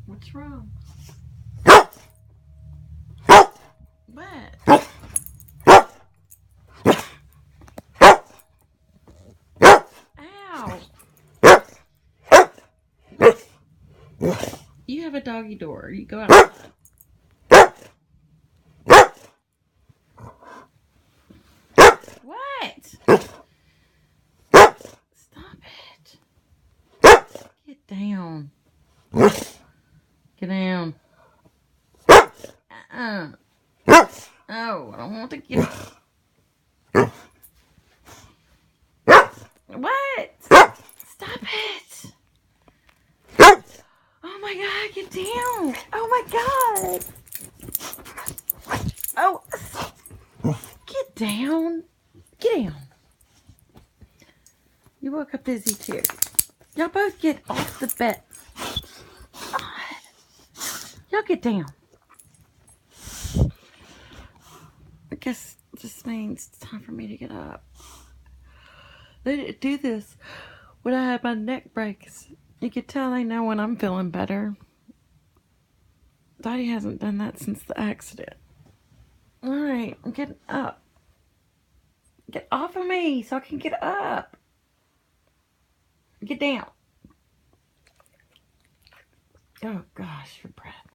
What's wrong? What? Ow. You have a doggy door. You go outside. What? Stop it. Get down. Get down. Oh, I don't want to get. What? Stop it. Oh my god, get down. Oh my god. Oh, get down. Get down. You woke up Izzy too. Y'all both get off the bed. God. Y'all get down. I guess this means it's time for me to get up. They didn't do this when I had my neck breaks. You could tell they know when I'm feeling better. Daddy hasn't done that since the accident. Alright, I'm getting up. Get off of me so I can get up. Get down. Oh gosh, your breath.